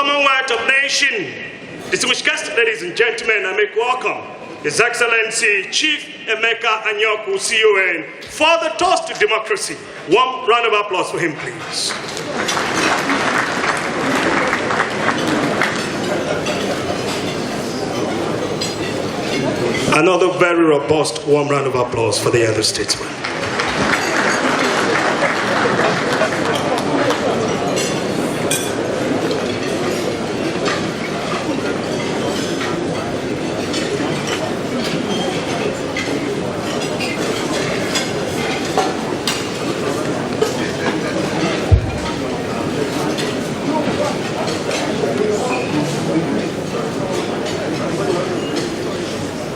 Commonwealth of Nations, distinguished guests, ladies and gentlemen, I make welcome His Excellency Chief Emeka Anyaku, CON, for the toast to democracy. One round of applause for him, please. Another very robust warm round of applause for the elder statesman.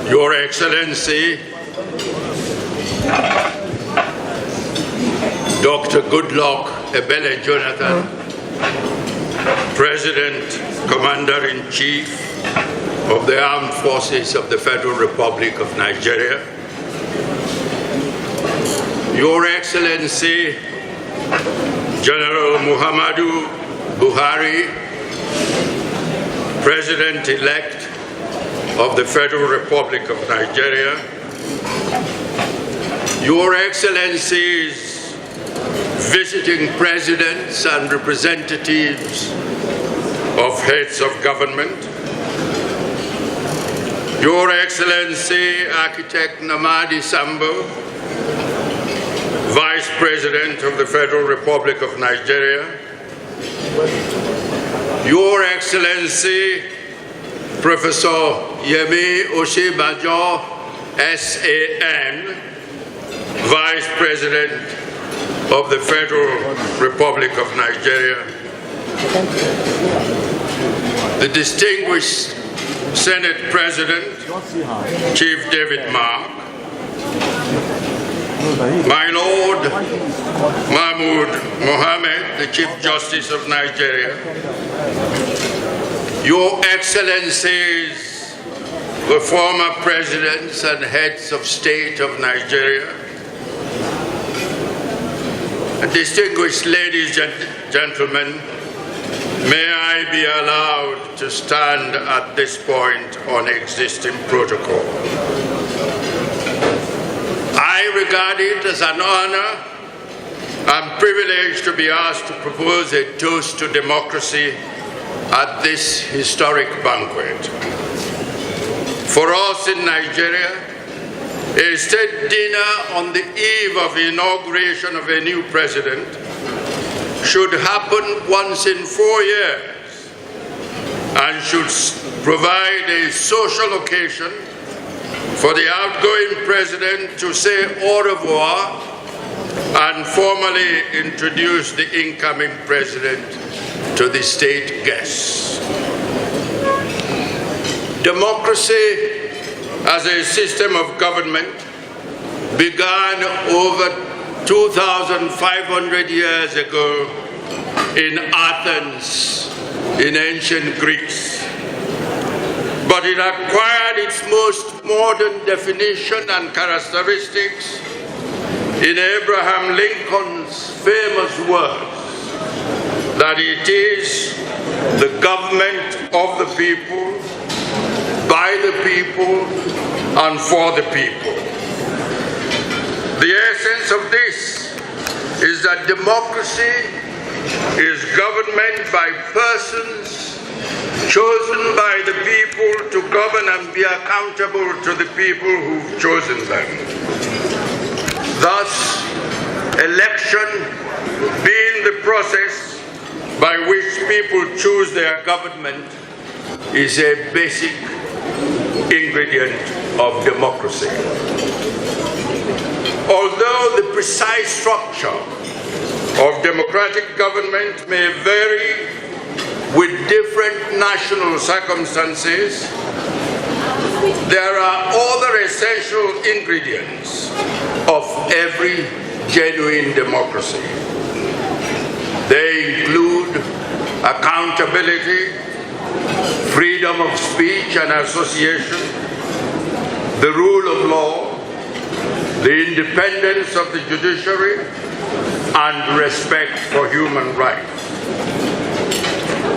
Your Excellency, Dr. Goodluck Ebele Jonathan, President, Commander-in-Chief of the Armed Forces of the Federal Republic of Nigeria, Your Excellency, General Muhammadu Buhari, President-elect of the Federal Republic of Nigeria, Your Excellencies, visiting presidents and representatives of heads of government, Your Excellency, Architect Namadi Sambo, Vice President of the Federal Republic of Nigeria, Your Excellency, Professor Yemi Oshibajo, SAN, Vice President of the Federal Republic of Nigeria, the distinguished Senate President, Chief David Mark, my Lord Mahmoud Mohammed, the Chief Justice of Nigeria, Your Excellencies, the former presidents and heads of state of Nigeria, distinguished ladies and gentlemen, may I be allowed to stand at this point on existing protocol. I regard it as an honor and privilege to be asked to propose a toast to democracy at this historic banquet. For us in Nigeria, a state dinner on the eve of the inauguration of a new president should happen once in 4 years and should provide a social occasion for the outgoing president to say au revoir and formally introduce the incoming president to the state guests. Democracy as a system of government began over 2,500 years ago in Athens, in ancient Greece. But it acquired its most modern definition and characteristics in Abraham Lincoln's famous words that it is the government of the people, by the people, and for the people. The essence of this is that democracy is government by persons chosen by the people to govern and be accountable to the people who've chosen them. Thus, election being the process by which people choose their government is a basic ingredient of democracy. Although the precise structure of democratic government may vary with different national circumstances, there are other essential ingredients of every genuine democracy. They include accountability, freedom of speech and association, the rule of law, the independence of the judiciary, and respect for human rights.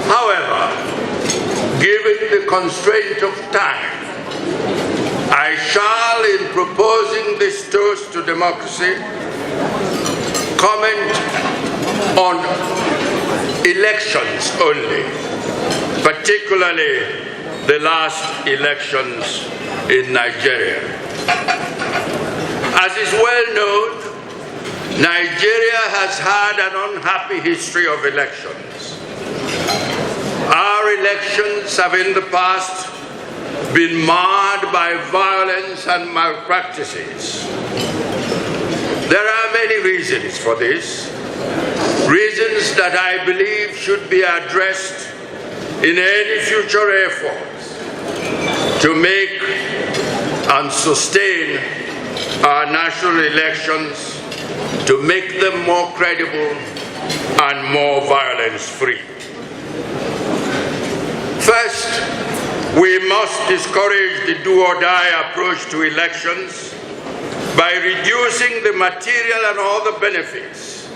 However, considering the constraint of time, I shall, in proposing this toast to democracy, comment on elections only, particularly the last elections in Nigeria. As is well known, Nigeria has had an unhappy history of elections. Our elections have in the past been marred by violence and malpractices. There are many reasons for this, reasons that I believe should be addressed in any future efforts to make and sustain our national elections, to make them more credible and more violence-free. First, we must discourage the do-or-die approach to elections by reducing the material and other benefits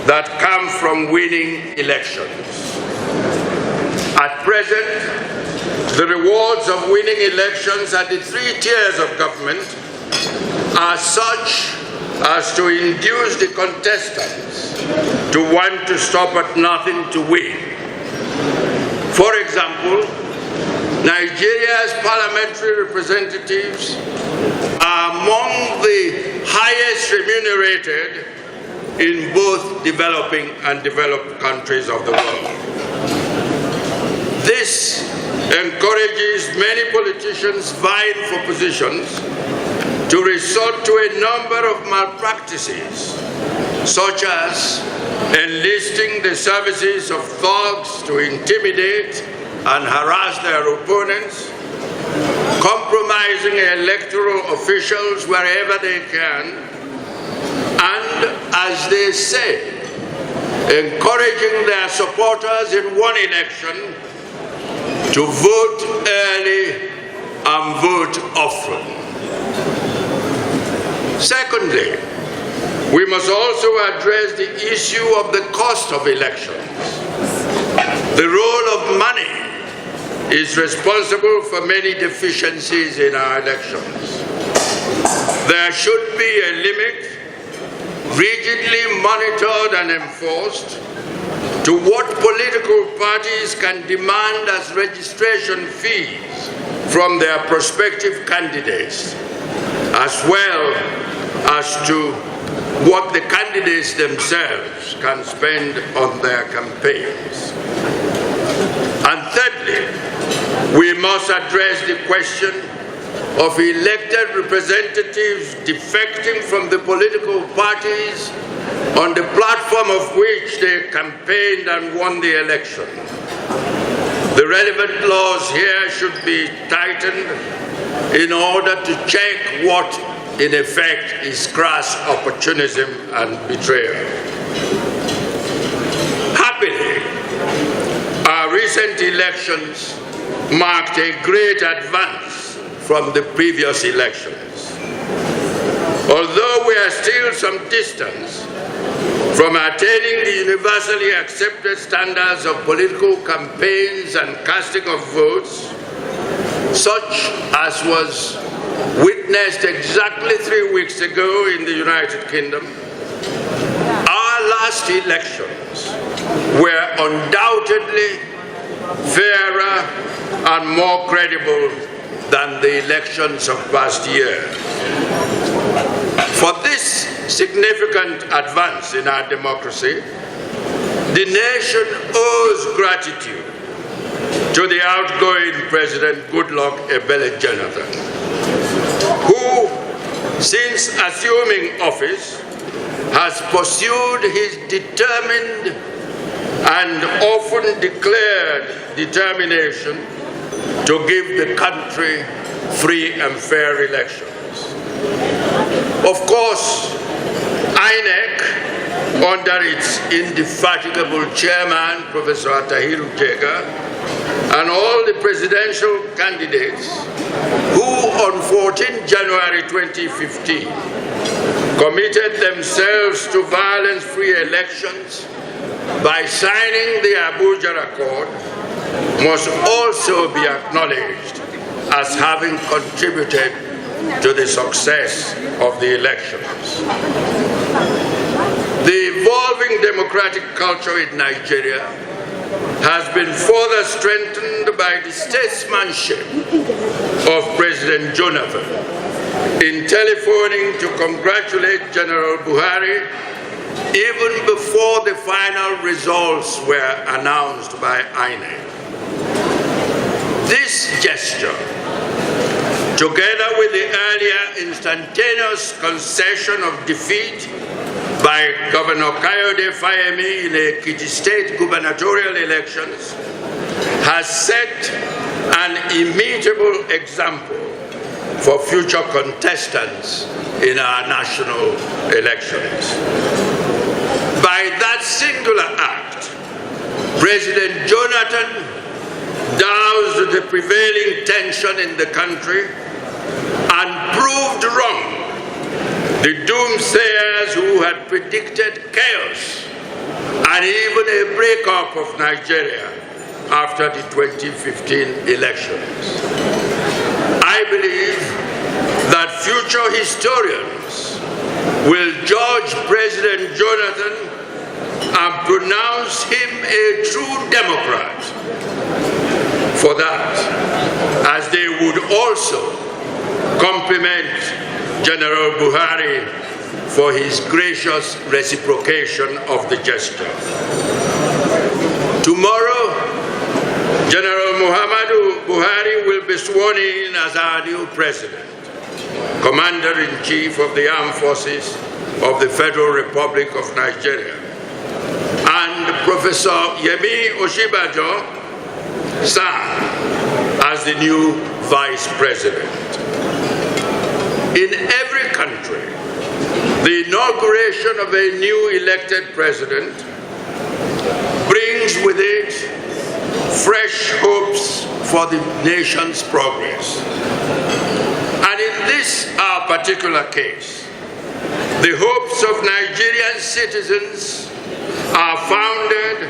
that come from winning elections. At present, the rewards of winning elections at the three tiers of government are such as to induce the contestants to want to stop at nothing to win. For example, Nigeria's parliamentary representatives are among the highest remunerated in both developing and developed countries of the world. This encourages many politicians vying for positions to resort to a number of malpractices, such as enlisting the services of thugs to intimidate and harass their opponents, compromising electoral officials wherever they can, and, as they say, encouraging their supporters in one election to vote early and vote often. Secondly, we must also address the issue of the cost of elections. The role of money is responsible for many deficiencies in our elections. There should be a limit, rigidly monitored and enforced, to what political parties can demand as registration fees from their prospective candidates, as well as to what the candidates themselves can spend on their campaigns. And thirdly, we must address the question of elected representatives defecting from the political parties on the platform of which they campaigned and won the election. The relevant laws here should be tightened in order to check what, in effect, is crass opportunism and betrayal. Happily, our recent elections marked a great advance from the previous elections. Although we are still some distance from attaining the universally accepted standards of political campaigns and casting of votes, such as was witnessed exactly 3 weeks ago in the United Kingdom, our last elections were undoubtedly fairer and more credible than the elections of past years. For this significant advance in our democracy, the nation owes gratitude to the outgoing President Goodluck Ebele Jonathan, who, since assuming office, has pursued his determined and often declared determination to give the country free and fair elections. Of course, INEC, under its indefatigable chairman, Professor Atahiru Jega, and all the presidential candidates who on 14 January 2015 committed themselves to violence-free elections by signing the Abuja Accord, must also be acknowledged as having contributed to the success of the elections. The evolving democratic culture in Nigeria has been further strengthened by the statesmanship of President Jonathan in telephoning to congratulate General Buhari even before the final results were announced by INEC. This gesture, together with the earlier instantaneous concession of defeat by Governor Kayode Fayemi in the Ekiti State gubernatorial elections, has set an immutable example for future contestants in our national elections. By that singular act, President Jonathan doused the prevailing tension in the country and proved wrong the doomsayers who had predicted chaos and even a breakup of Nigeria after the 2015 elections. I believe that future historians will judge President Jonathan and pronounce him a true Democrat for that, as they would also compliment General Buhari for his gracious reciprocation of the gesture. Tomorrow, General Muhammadu Buhari will be sworn in as our new president, Commander-in-Chief of the Armed Forces of the Federal Republic of Nigeria, and Professor Yemi Oshibajo serve as the new Vice President. In every country, the inauguration of a new elected president brings with it fresh hopes for the nation's progress. And in this our particular case, the hopes of Nigerian citizens are founded